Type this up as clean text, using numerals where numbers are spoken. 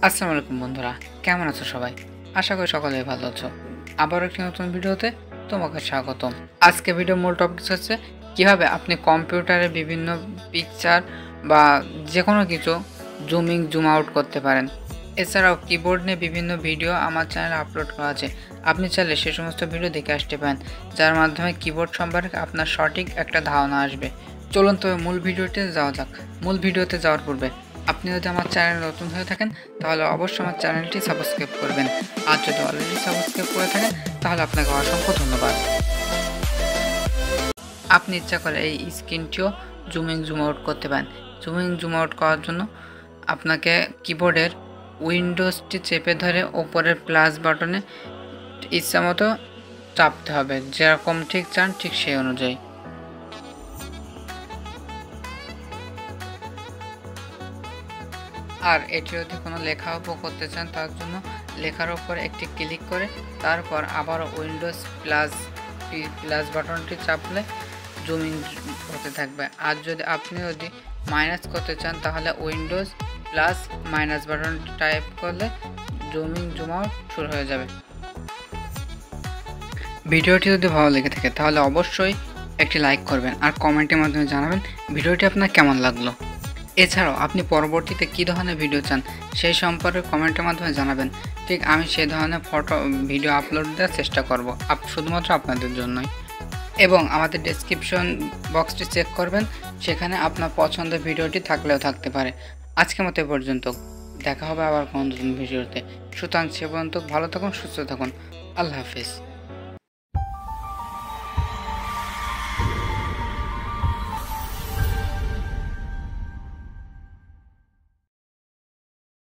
আসসালামু আলাইকুম বন্ধুরা, কেমন আছো সবাই? আশা করি সকলেই ভালো আছো। আবার একটি নতুন ভিডিওতে তোমাকে স্বাগতম। আজকে ভিডিও মূল টপিক হচ্ছে কিভাবে আপনি কম্পিউটারে বিভিন্ন পিকচার বা যে কোনো কিছু জুম আউট করতে পারেন। এছাড়াও কিবোর্ড নিয়ে বিভিন্ন ভিডিও আমার চ্যানেলে আপলোড করা আছে। আপনি চাইলে সে সমস্ত ভিডিও দেখে আসতে পারেন, যার মাধ্যমে কিবোর্ড সম্পর্কে আপনার সঠিক একটা ধারণা আসবে। চলুন তবে মূল ভিডিওতে যাওয়া যাক। মূল ভিডিওতে যাওয়ার পূর্বে আপনি যদি আমার চ্যানেল নতুন হয়ে থাকেন তাহলে অবশ্যই আমার চ্যানেলটি সাবস্ক্রাইব করবেন, আর যদি অলরেডি সাবস্ক্রাইব করে থাকেন তাহলে আপনাকে অসংখ্য ধন্যবাদ। আপনি ইচ্ছা করে এই স্ক্রিনটিও জুম আউট করতে পারেন। জুম আউট করার জন্য আপনাকে কিবোর্ডের উইন্ডোজটি চেপে ধরে ওপরের প্লাস বাটনে ইচ্ছা মতো চাপতে হবে, যেরকম ঠিক চান ঠিক সেই অনুযায়ী। আর এটি যদি কোনো লেখা করতে চান তার জন্য লেখার উপর একটি ক্লিক করে তারপর আবার উইন্ডোজ প্লাস বাটনটি চাপলে জুম ইন হতে থাকবে। আর যদি আপনি মাইনাস করতে চান তাহলে উইন্ডোজ প্লাস মাইনাস বাটনটি টাইপ করলে জুম আউট শুরু হয়ে যাবে। ভিডিওটি যদি ভালো লেগে থাকে তাহলে অবশ্যই একটি লাইক করবেন আর কমেন্টের মাধ্যমে জানাবেন ভিডিওটি আপনার কেমন লাগলো। এছাড়াও আপনি পরবর্তীতে কী ধরনের ভিডিও চান সেই সম্পর্কে কমেন্টের মাধ্যমে জানাবেন, ঠিক আমি সেই ধরনের ভিডিও আপলোড দেওয়ার চেষ্টা করব শুধুমাত্র আপনাদের জন্যই। এবং আমাদের ডেসক্রিপশন বক্সটি চেক করবেন, সেখানে আপনার পছন্দের ভিডিওটি থাকলেও থাকতে পারে। আজকের মতো এ পর্যন্ত, দেখা হবে আবার কোনো নতুন ভিডিওতে। সুতরাং সে পর্যন্ত ভালো থাকুন, সুস্থ থাকুন। আল্লাহ হাফিজ।